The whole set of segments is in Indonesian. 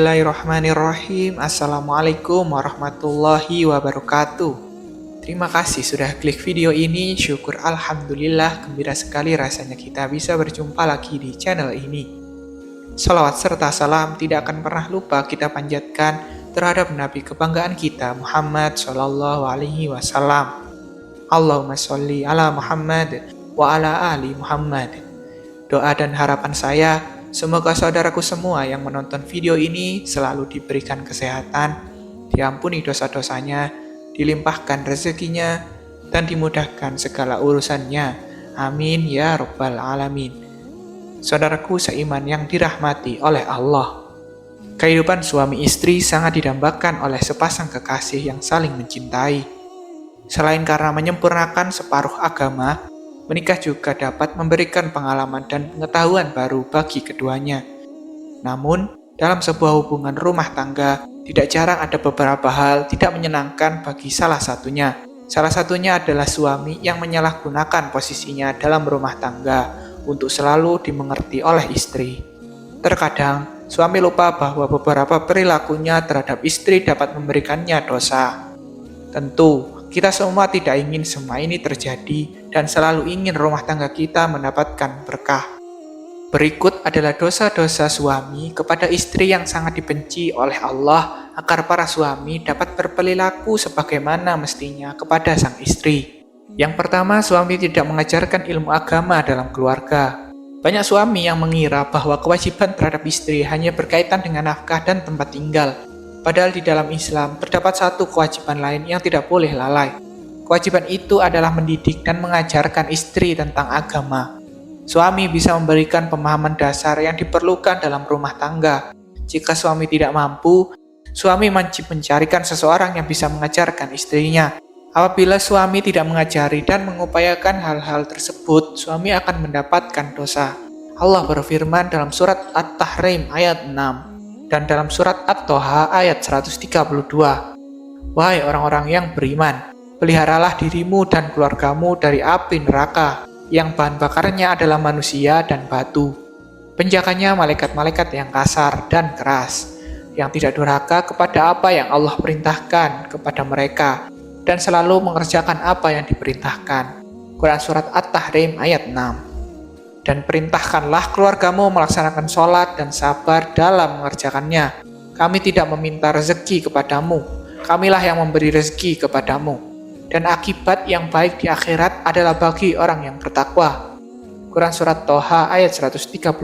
Bismillahirrahmanirrahim. Assalamualaikum warahmatullahi wabarakatuh. Terima kasih sudah klik video ini. Syukur alhamdulillah, gembira sekali rasanya kita bisa berjumpa lagi di channel ini. Salawat serta salam tidak akan pernah lupa kita panjatkan terhadap Nabi kebanggaan kita, Muhammad Shallallahu Alaihi Wasallam. Allahumma sholli ala Muhammad wa ala ali Muhammad. Doa dan harapan saya, semoga saudaraku semua yang menonton video ini selalu diberikan kesehatan, diampuni dosa-dosanya, dilimpahkan rezekinya, dan dimudahkan segala urusannya. Amin ya rabbal alamin. Saudaraku seiman yang dirahmati oleh Allah, kehidupan suami istri sangat didambakan oleh sepasang kekasih yang saling mencintai. Selain karena menyempurnakan separuh agama, menikah juga dapat memberikan pengalaman dan pengetahuan baru bagi keduanya. Namun, dalam sebuah hubungan rumah tangga, tidak jarang ada beberapa hal tidak menyenangkan bagi salah satunya. Salah satunya adalah suami yang menyalahgunakan posisinya dalam rumah tangga untuk selalu dimengerti oleh istri. Terkadang, suami lupa bahwa beberapa perilakunya terhadap istri dapat memberikannya dosa. Tentu, kita semua tidak ingin semua ini terjadi dan selalu ingin rumah tangga kita mendapatkan berkah. Berikut adalah dosa-dosa suami kepada istri yang sangat dibenci oleh Allah agar para suami dapat berperilaku sebagaimana mestinya kepada sang istri. Yang pertama, suami tidak mengajarkan ilmu agama dalam keluarga. Banyak suami yang mengira bahwa kewajiban terhadap istri hanya berkaitan dengan nafkah dan tempat tinggal. Padahal di dalam Islam terdapat satu kewajiban lain yang tidak boleh lalai. Kewajiban itu adalah mendidik dan mengajarkan istri tentang agama. Suami bisa memberikan pemahaman dasar yang diperlukan dalam rumah tangga. Jika suami tidak mampu, suami wajib mencarikan seseorang yang bisa mengajarkan istrinya. Apabila suami tidak mengajari dan mengupayakan hal-hal tersebut, suami akan mendapatkan dosa. Allah berfirman dalam surat At-Tahrim ayat 6. Dan dalam surat At-Toha ayat 132, wahai orang-orang yang beriman, peliharalah dirimu dan keluargamu dari api neraka, yang bahan bakarnya adalah manusia dan batu. Penjaganya malaikat-malaikat yang kasar dan keras, yang tidak durhaka kepada apa yang Allah perintahkan kepada mereka, dan selalu mengerjakan apa yang diperintahkan. Quran surat At-Tahrim ayat 6. Dan perintahkanlah keluargamu melaksanakan sholat dan sabar dalam mengerjakannya. Kami tidak meminta rezeki kepadamu, kamilah yang memberi rezeki kepadamu. Dan akibat yang baik di akhirat adalah bagi orang yang bertakwa. Quran surat Toha ayat 132.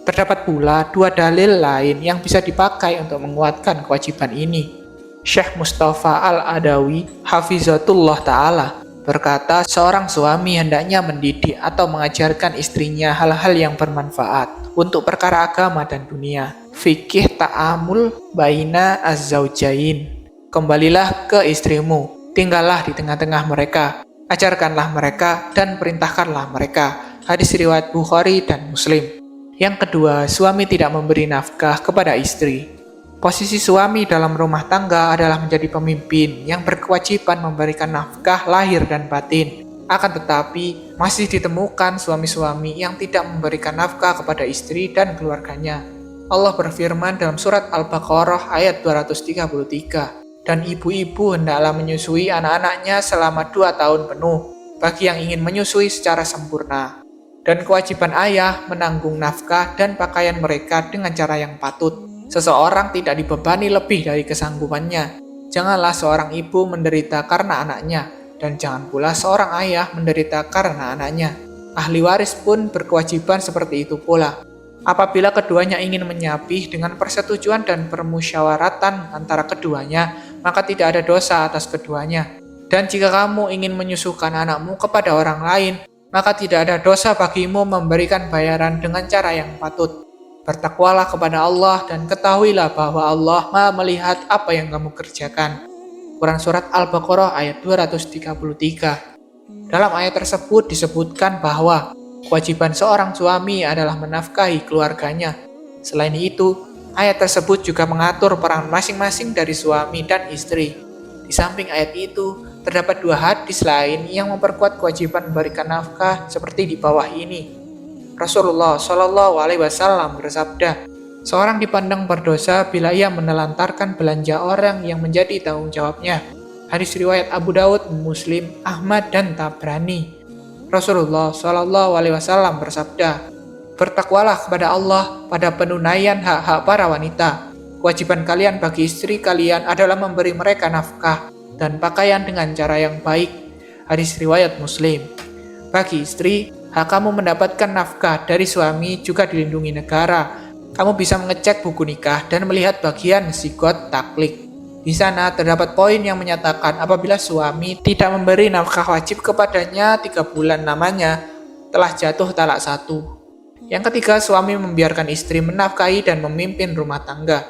Terdapat pula dua dalil lain yang bisa dipakai untuk menguatkan kewajiban ini. Syekh Mustafa Al-Adawi Hafizatullah Ta'ala berkata, seorang suami hendaknya mendidik atau mengajarkan istrinya hal-hal yang bermanfaat untuk perkara agama dan dunia. Fikih ta'amul baina az-zaujain. Kembalilah ke istrimu, tinggallah di tengah-tengah mereka, ajarkanlah mereka dan perintahkanlah mereka. Hadis riwayat Bukhari dan Muslim. Yang kedua, suami tidak memberi nafkah kepada istri. Posisi suami dalam rumah tangga adalah menjadi pemimpin yang berkewajiban memberikan nafkah lahir dan batin. Akan tetapi, masih ditemukan suami-suami yang tidak memberikan nafkah kepada istri dan keluarganya. Allah berfirman dalam surat Al-Baqarah ayat 233, dan ibu-ibu hendaklah menyusui anak-anaknya selama 2 tahun penuh, bagi yang ingin menyusui secara sempurna. Dan kewajiban ayah menanggung nafkah dan pakaian mereka dengan cara yang patut. Seseorang tidak dibebani lebih dari kesanggupannya. Janganlah seorang ibu menderita karena anaknya, dan jangan pula seorang ayah menderita karena anaknya. Ahli waris pun berkewajiban seperti itu pula. Apabila keduanya ingin menyapih dengan persetujuan dan permusyawaratan antara keduanya, maka tidak ada dosa atas keduanya. Dan jika kamu ingin menyusukan anakmu kepada orang lain, maka tidak ada dosa bagimu memberikan bayaran dengan cara yang patut. Bertakwalah kepada Allah dan ketahuilah bahwa Allah Maha melihat apa yang kamu kerjakan. Quran surat Al-Baqarah ayat 233. Dalam ayat tersebut disebutkan bahwa kewajiban seorang suami adalah menafkahi keluarganya. Selain itu, ayat tersebut juga mengatur peran masing-masing dari suami dan istri. Di samping ayat itu, terdapat 2 hadis lain yang memperkuat kewajiban memberikan nafkah seperti di bawah ini. Rasulullah Shallallahu Alaihi Wasallam bersabda, Seorang dipandang berdosa bila ia menelantarkan belanja orang yang menjadi tanggung jawabnya. Hadis riwayat Abu Daud, Muslim, Ahmad, dan Tabrani. Rasulullah Shallallahu Alaihi Wasallam bersabda, "Bertakwalah kepada Allah pada penunaian hak-hak para wanita. Kewajiban kalian bagi istri kalian adalah memberi mereka nafkah dan pakaian dengan cara yang baik." Hadis riwayat Muslim. Bagi istri, hak kamu mendapatkan nafkah dari suami juga dilindungi negara. Kamu bisa mengecek buku nikah dan melihat bagian sigot taklik. Di sana terdapat poin yang menyatakan apabila suami tidak memberi nafkah wajib kepadanya 3 bulan namanya telah jatuh talak 1. Yang ketiga, suami membiarkan istri menafkahi dan memimpin rumah tangga.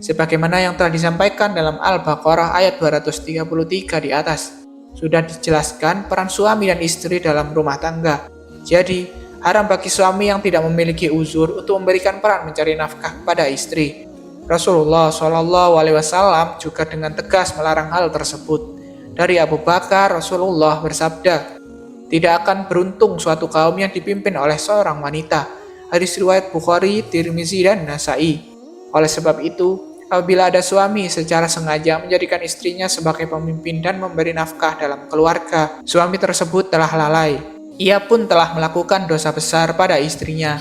Sebagaimana yang telah disampaikan dalam Al-Baqarah ayat 233 di atas. Sudah dijelaskan peran suami dan istri dalam rumah tangga. Jadi, haram bagi suami yang tidak memiliki uzur untuk memberikan peran mencari nafkah kepada istri. Rasulullah Shallallahu Alaihi Wasallam juga dengan tegas melarang hal tersebut. Dari Abu Bakar, Rasulullah bersabda, "Tidak akan beruntung suatu kaum yang dipimpin oleh seorang wanita." Hadis riwayat Bukhari, Tirmizi, dan Nasai. Oleh sebab itu, apabila ada suami secara sengaja menjadikan istrinya sebagai pemimpin dan memberi nafkah dalam keluarga, suami tersebut telah lalai. Ia pun telah melakukan dosa besar pada istrinya.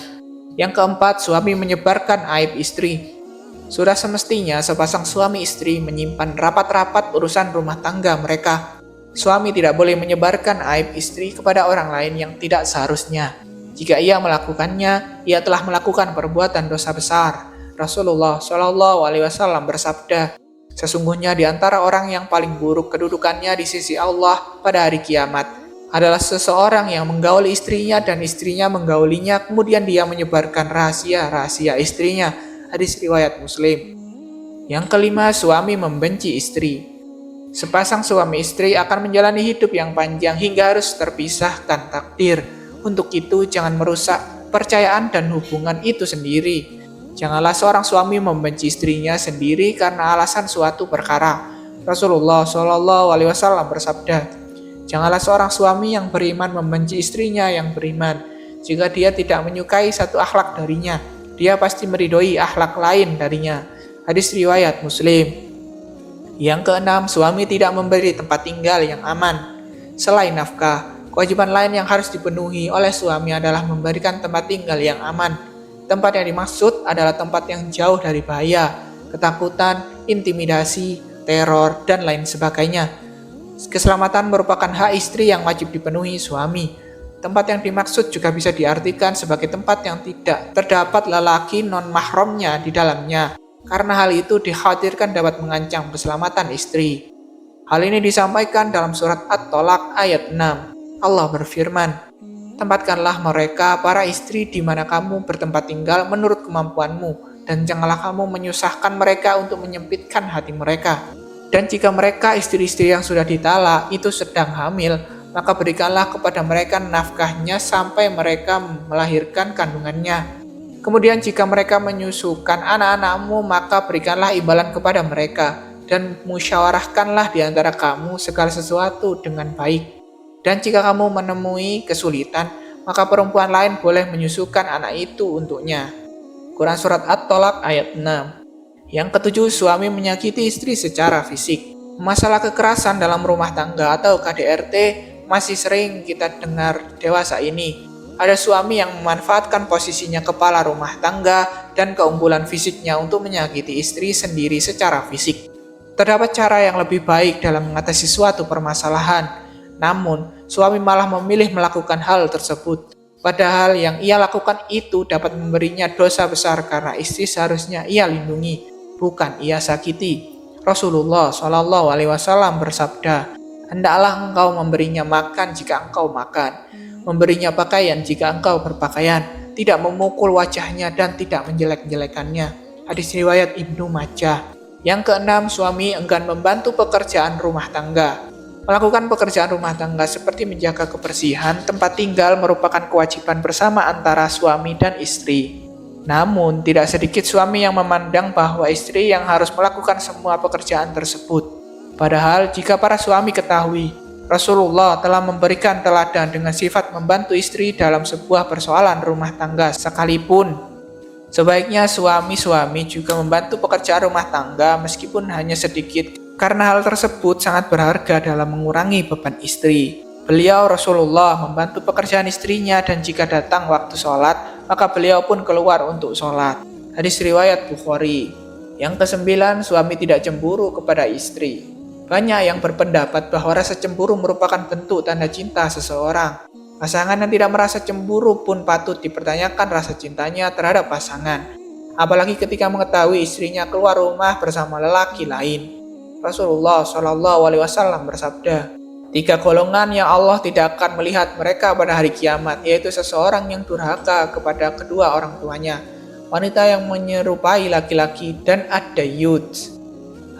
Yang keempat, suami menyebarkan aib istri. Sudah semestinya sepasang suami istri menyimpan rapat-rapat urusan rumah tangga mereka. Suami tidak boleh menyebarkan aib istri kepada orang lain yang tidak seharusnya. Jika ia melakukannya, ia telah melakukan perbuatan dosa besar. Rasulullah Shallallahu Alaihi Wasallam bersabda, "Sesungguhnya di antara orang yang paling buruk kedudukannya di sisi Allah pada hari kiamat adalah seseorang yang menggauli istrinya dan istrinya menggaulinya, kemudian dia menyebarkan rahasia-rahasia istrinya." Hadis riwayat Muslim. Yang kelima, suami membenci istri. Sepasang suami istri akan menjalani hidup yang panjang hingga harus terpisahkan takdir. Untuk itu, jangan merusak kepercayaan dan hubungan itu sendiri. Janganlah seorang suami membenci istrinya sendiri karena alasan suatu perkara. Rasulullah Shallallahu Alaihi Wasallam bersabda, "Janganlah seorang suami yang beriman membenci istrinya yang beriman. Jika dia tidak menyukai satu akhlak darinya, dia pasti meridhoi akhlak lain darinya." Hadis riwayat Muslim. Yang keenam, suami tidak memberi tempat tinggal yang aman. Selain nafkah, kewajiban lain yang harus dipenuhi oleh suami adalah memberikan tempat tinggal yang aman. Tempat yang dimaksud adalah tempat yang jauh dari bahaya, ketakutan, intimidasi, teror, dan lain sebagainya. Keselamatan merupakan hak istri yang wajib dipenuhi suami. Tempat yang dimaksud juga bisa diartikan sebagai tempat yang tidak terdapat lelaki non-mahramnya di dalamnya, karena hal itu dikhawatirkan dapat mengancam keselamatan istri. Hal ini disampaikan dalam surat At-Tolak ayat 6. Allah berfirman, "Tempatkanlah mereka para istri di mana kamu bertempat tinggal menurut kemampuanmu, dan janganlah kamu menyusahkan mereka untuk menyempitkan hati mereka. Dan jika mereka istri-istri yang sudah ditalak itu sedang hamil, maka berikanlah kepada mereka nafkahnya sampai mereka melahirkan kandungannya. Kemudian jika mereka menyusukan anak-anakmu, maka berikanlah imbalan kepada mereka, dan musyawarahkanlah di antara kamu segala sesuatu dengan baik. Dan jika kamu menemui kesulitan, maka perempuan lain boleh menyusukan anak itu untuknya." Quran Surat At-Tolak ayat 6. Yang ketujuh, suami menyakiti istri secara fisik. Masalah kekerasan dalam rumah tangga atau KDRT masih sering kita dengar dewasa ini. Ada suami yang memanfaatkan posisinya kepala rumah tangga dan keunggulan fisiknya untuk menyakiti istri sendiri secara fisik. Terdapat cara yang lebih baik dalam mengatasi suatu permasalahan. Namun, suami malah memilih melakukan hal tersebut. Padahal yang ia lakukan itu dapat memberinya dosa besar karena istri seharusnya ia lindungi, bukan ia sakiti. Rasulullah Shallallahu Alaihi Wasallam bersabda, "Hendaklah engkau memberinya makan jika engkau makan, memberinya pakaian jika engkau berpakaian, tidak memukul wajahnya dan tidak menjelek-jelekannya." Hadis riwayat Ibnu Majah. Yang keenam, suami enggan membantu pekerjaan rumah tangga. Melakukan pekerjaan rumah tangga seperti menjaga kebersihan tempat tinggal merupakan kewajiban bersama antara suami dan istri. Namun, tidak sedikit suami yang memandang bahwa istri yang harus melakukan semua pekerjaan tersebut. Padahal, jika para suami ketahui, Rasulullah telah memberikan teladan dengan sifat membantu istri dalam sebuah persoalan rumah tangga sekalipun. Sebaiknya suami-suami juga membantu pekerjaan rumah tangga meskipun hanya sedikit, karena hal tersebut sangat berharga dalam mengurangi beban istri. Beliau Rasulullah membantu pekerjaan istrinya dan jika datang waktu sholat, maka beliau pun keluar untuk sholat. Hadis riwayat Bukhari. Yang kesembilan, suami tidak cemburu kepada istri. Banyak yang berpendapat bahwa rasa cemburu merupakan bentuk tanda cinta seseorang. Pasangan yang tidak merasa cemburu pun patut dipertanyakan rasa cintanya terhadap pasangan. Apalagi ketika mengetahui istrinya keluar rumah bersama lelaki lain. Rasulullah Shallallahu Alaihi Wasallam bersabda, 3 golongan yang Allah tidak akan melihat mereka pada hari kiamat, yaitu seseorang yang durhaka kepada kedua orang tuanya, wanita yang menyerupai laki-laki, dan ad-dayyut.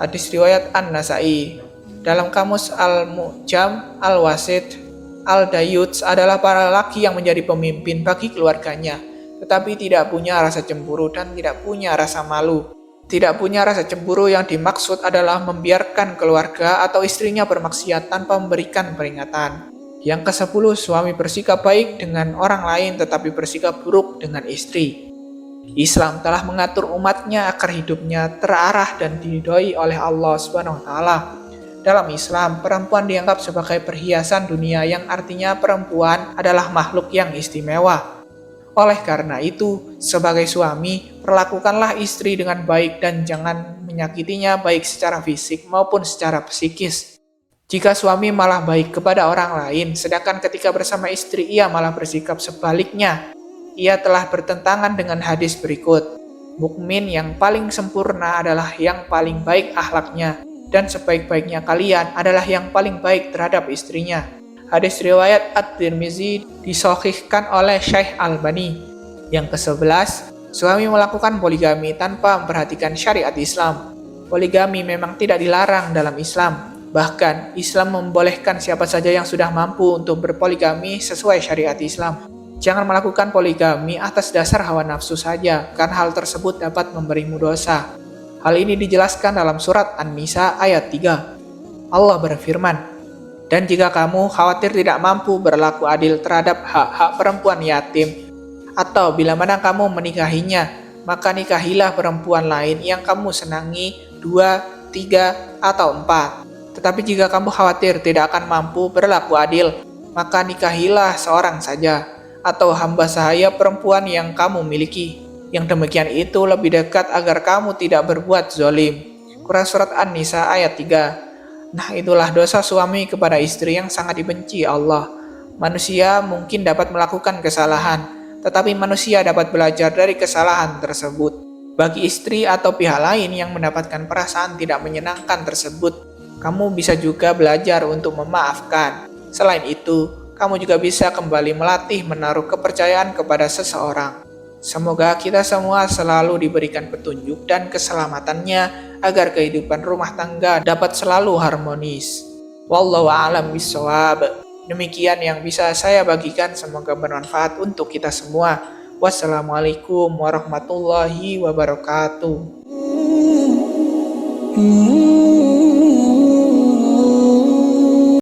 Hadis riwayat An-Nasai. Dalam kamus Al-Mu'jam Al-Wasit, al-dayyut adalah para laki yang menjadi pemimpin bagi keluarganya, tetapi tidak punya rasa cemburu dan tidak punya rasa malu. Tidak punya rasa cemburu yang dimaksud adalah membiarkan keluarga atau istrinya bermaksiat tanpa memberikan peringatan. Yang ke-10, suami bersikap baik dengan orang lain tetapi bersikap buruk dengan istri. Islam telah mengatur umatnya agar hidupnya terarah dan diridhoi oleh Allah Subhanahu wa taala. Dalam Islam, perempuan dianggap sebagai perhiasan dunia yang artinya perempuan adalah makhluk yang istimewa. Oleh karena itu, sebagai suami, perlakukanlah istri dengan baik dan jangan menyakitinya baik secara fisik maupun secara psikis. Jika suami malah baik kepada orang lain, sedangkan ketika bersama istri ia malah bersikap sebaliknya, ia telah bertentangan dengan hadis berikut. Mukmin yang paling sempurna adalah yang paling baik akhlaknya, dan sebaik-baiknya kalian adalah yang paling baik terhadap istrinya. Hadis riwayat At-Tirmizi disahihkan oleh Syekh Albani. Yang ke-11, suami melakukan poligami tanpa memperhatikan syariat Islam. Poligami memang tidak dilarang dalam Islam. Bahkan, Islam membolehkan siapa saja yang sudah mampu untuk berpoligami sesuai syariat Islam. Jangan melakukan poligami atas dasar hawa nafsu saja, karena hal tersebut dapat memberimu dosa. Hal ini dijelaskan dalam surat An-Nisa ayat 3. Allah berfirman, dan jika kamu khawatir tidak mampu berlaku adil terhadap hak-hak perempuan yatim, atau bila mana kamu menikahinya, maka nikahilah perempuan lain yang kamu senangi 2, 3, atau 4. Tetapi jika kamu khawatir tidak akan mampu berlaku adil, maka nikahilah seorang saja, atau hamba sahaya perempuan yang kamu miliki. Yang demikian itu lebih dekat agar kamu tidak berbuat zolim. Quran Surat An-Nisa ayat 3. Nah, itulah dosa suami kepada istri yang sangat dibenci Allah. Manusia mungkin dapat melakukan kesalahan, tetapi manusia dapat belajar dari kesalahan tersebut. Bagi istri atau pihak lain yang mendapatkan perasaan tidak menyenangkan tersebut, kamu bisa juga belajar untuk memaafkan. Selain itu, kamu juga bisa kembali melatih menaruh kepercayaan kepada seseorang. Semoga kita semua selalu diberikan petunjuk dan keselamatannya agar kehidupan rumah tangga dapat selalu harmonis. Wallahu a'lam bishawab. Demikian yang bisa saya bagikan, semoga bermanfaat untuk kita semua. Wassalamualaikum warahmatullahi wabarakatuh.